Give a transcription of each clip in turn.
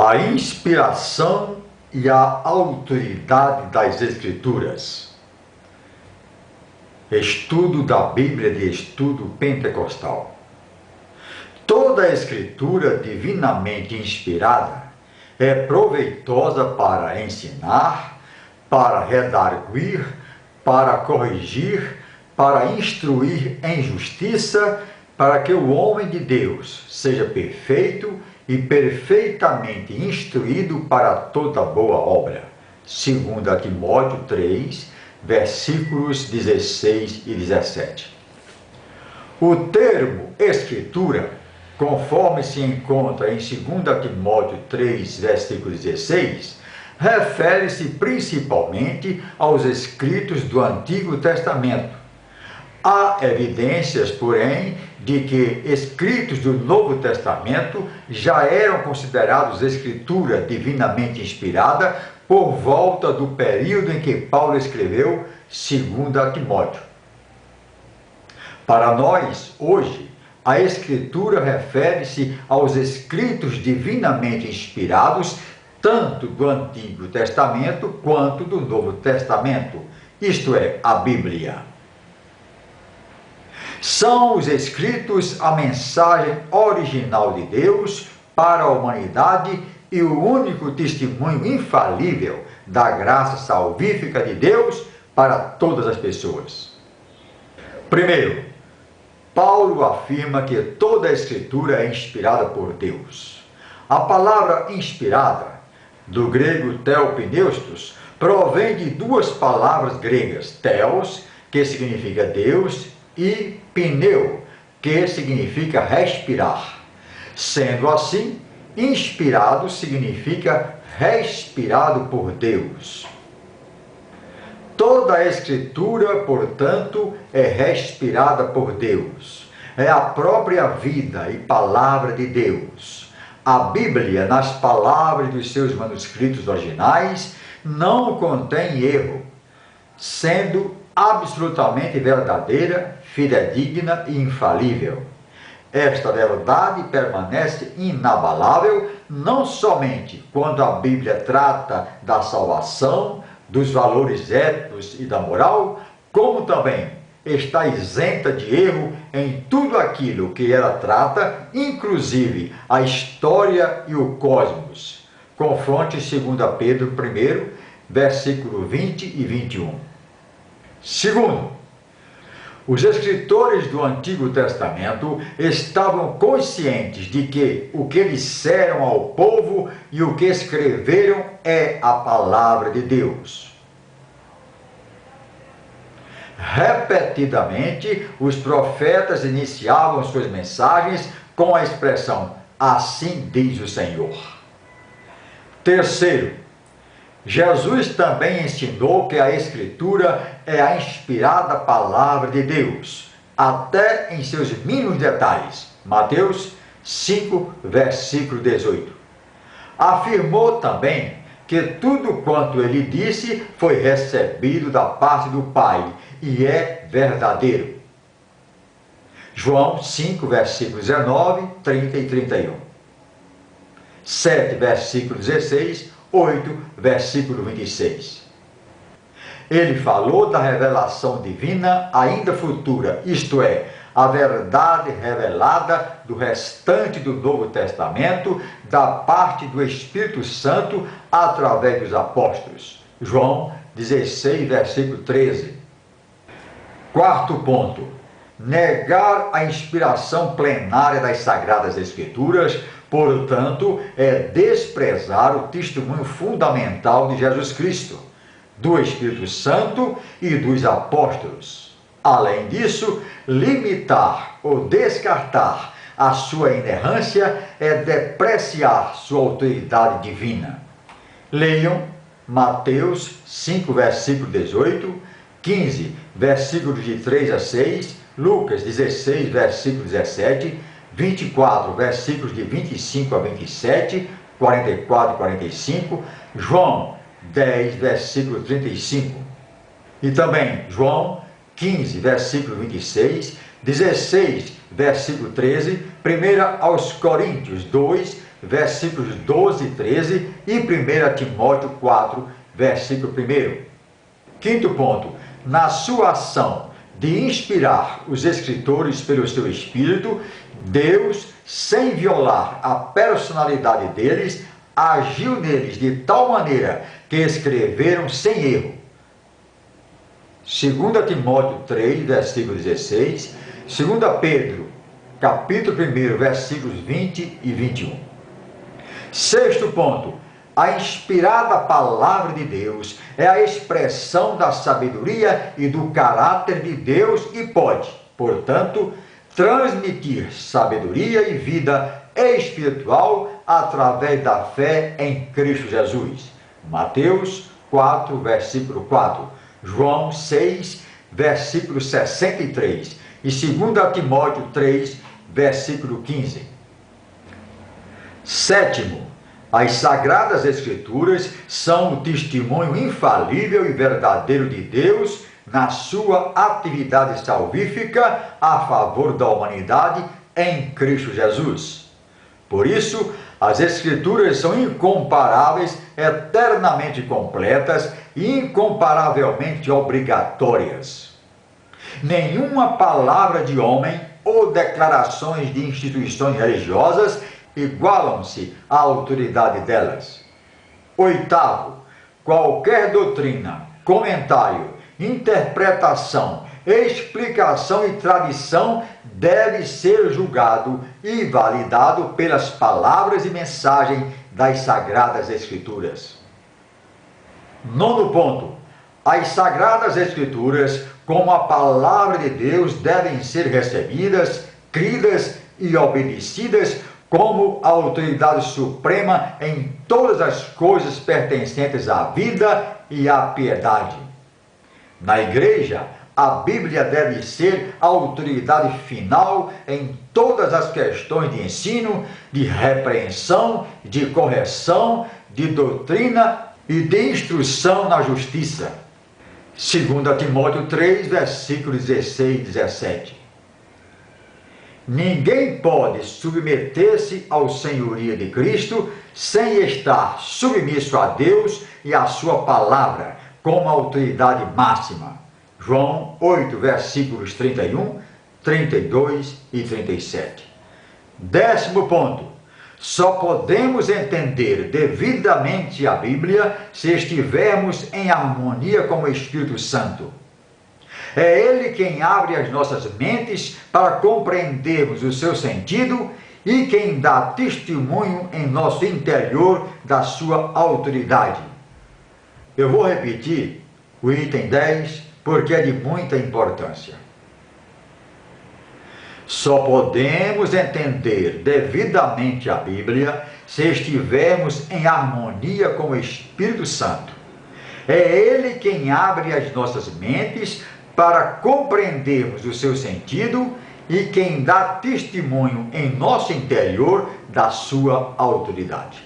A inspiração e a autoridade das Escrituras. Estudo da Bíblia de estudo pentecostal. Toda a Escritura divinamente inspirada é proveitosa para ensinar, para redarguir, para corrigir, para instruir em justiça, para que o homem de Deus seja perfeito e perfeitamente instruído para toda boa obra. 2 Timóteo 3, versículos 16 e 17. O termo Escritura, conforme se encontra em 2 Timóteo 3, versículo 16, refere-se principalmente aos escritos do Antigo Testamento. Há evidências, porém, de que escritos do Novo Testamento já eram considerados escritura divinamente inspirada por volta do período em que Paulo escreveu 2 Timóteo. Para nós, hoje, a Escritura refere-se aos escritos divinamente inspirados, tanto do Antigo Testamento quanto do Novo Testamento, isto é, a Bíblia. São os escritos a mensagem original de Deus para a humanidade e o único testemunho infalível da graça salvífica de Deus para todas as pessoas. Primeiro, Paulo afirma que toda a Escritura é inspirada por Deus. A palavra inspirada, do grego theopneustos, provém de duas palavras gregas, theos, que significa Deus, e pneu, que significa respirar. Sendo assim, inspirado significa respirado por Deus. Toda a Escritura, portanto, é respirada por Deus. É a própria vida e palavra de Deus. A Bíblia, nas palavras dos seus manuscritos originais, não contém erro, sendo absolutamente verdadeira, fidedigna e infalível. Esta verdade permanece inabalável não somente quando a Bíblia trata da salvação, dos valores éticos e da moral, como também está isenta de erro em tudo aquilo que ela trata, inclusive a história e o cosmos. Confronte 2 Pedro 1, versículo 20 e 21. Segundo, os escritores do Antigo Testamento estavam conscientes de que o que disseram ao povo e o que escreveram é a palavra de Deus. Repetidamente, os profetas iniciavam suas mensagens com a expressão "Assim diz o Senhor". Terceiro, Jesus também ensinou que a Escritura é a inspirada palavra de Deus, até em seus mínimos detalhes. Mateus 5, versículo 18. Afirmou também que tudo quanto ele disse foi recebido da parte do Pai e é verdadeiro. João 5, versículos 19, 30 e 31. 7, versículo 16, 8, versículo 26. Ele falou da revelação divina ainda futura, isto é, a verdade revelada do restante do Novo Testamento, da parte do Espírito Santo, através dos apóstolos. João 16, versículo 13. Quarto ponto. Negar a inspiração plenária das Sagradas Escrituras, portanto, é desprezar o testemunho fundamental de Jesus Cristo, do Espírito Santo e dos apóstolos. Além disso, limitar ou descartar a sua inerrância é depreciar sua autoridade divina. Leiam Mateus 5, versículo 18, 15, versículos de 3 a 6, Lucas 16, versículo 17, 24, versículos de 25 a 27, 44 e 45, João 10, versículo 35. E também João 15, versículo 26, 16, versículo 13, 1 aos Coríntios 2, versículos 12 e 13, e 1 Timóteo 4, versículo 1. Quinto ponto, na sua ação de inspirar os escritores pelo seu Espírito, Deus, sem violar a personalidade deles, agiu neles de tal maneira que escreveram sem erro. 2 Timóteo 3, versículo 16, 2 Pedro, capítulo 1, versículos 20 e 21. Sexto ponto, a inspirada palavra de Deus é a expressão da sabedoria e do caráter de Deus e pode, portanto, transmitir sabedoria e vida espiritual através da fé em Cristo Jesus. Mateus 4, versículo 4, João 6, versículo 63 e 2 Timóteo 3, versículo 15. Sétimo, as Sagradas Escrituras são o testemunho infalível e verdadeiro de Deus na sua atividade salvífica a favor da humanidade em Cristo Jesus. Por isso, as Escrituras são incomparáveis, eternamente completas e incomparavelmente obrigatórias. Nenhuma palavra de homem ou declarações de instituições religiosas igualam-se à autoridade delas. Oitavo, qualquer doutrina, comentário, interpretação, explicação e tradição deve ser julgado e validado pelas palavras e mensagem das Sagradas Escrituras. Nono ponto, as Sagradas Escrituras, como a palavra de Deus, devem ser recebidas, cridas e obedecidas como a autoridade suprema em todas as coisas pertencentes à vida e à piedade. Na igreja, a Bíblia deve ser a autoridade final em todas as questões de ensino, de repreensão, de correção, de doutrina e de instrução na justiça. 2 Timóteo 3, versículos 16 e 17. Ninguém pode submeter-se ao senhorio de Cristo sem estar submisso a Deus e à sua palavra como autoridade máxima. João 8, versículos 31, 32 e 37. Décimo ponto. Só podemos entender devidamente a Bíblia se estivermos em harmonia com o Espírito Santo. É Ele quem abre as nossas mentes para compreendermos o seu sentido e quem dá testemunho em nosso interior da sua autoridade. Eu vou repetir o item 10 porque é de muita importância. Só podemos entender devidamente a Bíblia se estivermos em harmonia com o Espírito Santo. É Ele quem abre as nossas mentes para compreendermos o seu sentido e quem dá testemunho em nosso interior da sua autoridade.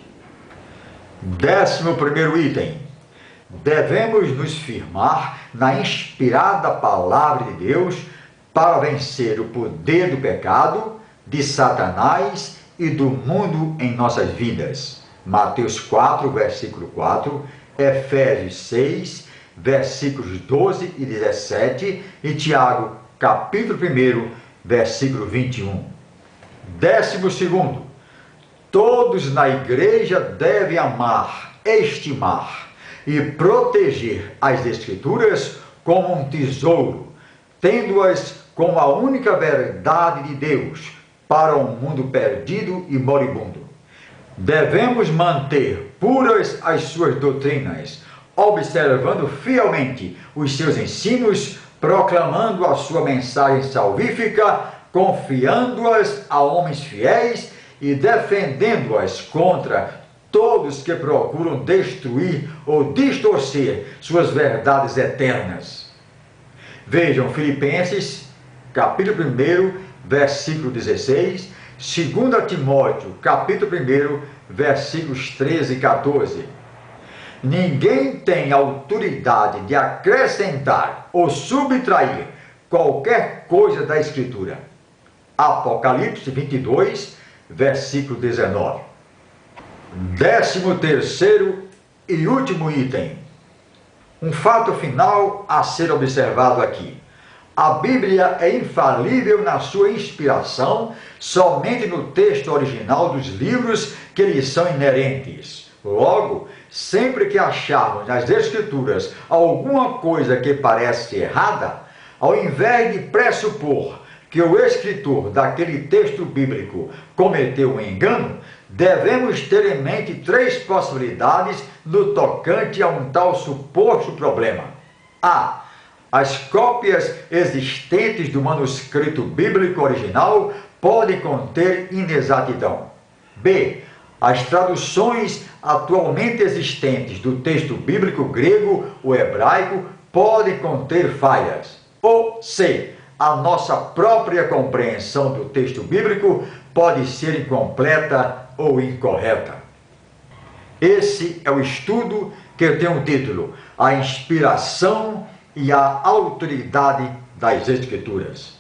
11º item. Devemos nos firmar na inspirada palavra de Deus para vencer o poder do pecado, de Satanás e do mundo em nossas vidas. Mateus 4, versículo 4, Efésios 6, versículos 12 e 17 e Tiago, capítulo 1, versículo 21. 12º. Todos na igreja devem amar, estimar e proteger as Escrituras como um tesouro, tendo-as como a única verdade de Deus para um mundo perdido e moribundo. Devemos manter puras as suas doutrinas, observando fielmente os seus ensinos, proclamando a sua mensagem salvífica, confiando-as a homens fiéis e defendendo-as contra todos que procuram destruir ou distorcer suas verdades eternas. Vejam Filipenses, capítulo 1, versículo 16, 2 Timóteo, capítulo 1, versículos 13 e 14. Ninguém tem autoridade de acrescentar ou subtrair qualquer coisa da Escritura. Apocalipse 22, versículo 19. 13º e último item. Um fato final a ser observado aqui. A Bíblia é infalível na sua inspiração somente no texto original dos livros que lhes são inerentes. Logo, sempre que acharmos nas Escrituras alguma coisa que parece errada, ao invés de pressupor que o escritor daquele texto bíblico cometeu um engano, devemos ter em mente 3 possibilidades no tocante a um tal suposto problema. A. As cópias existentes do manuscrito bíblico original podem conter inexatidão. B. As traduções atualmente existentes do texto bíblico grego ou hebraico podem conter falhas. Ou C. A nossa própria compreensão do texto bíblico pode ser incompleta ou incorreta. Esse é o estudo que tem o título A Inspiração e a Autoridade das Escrituras.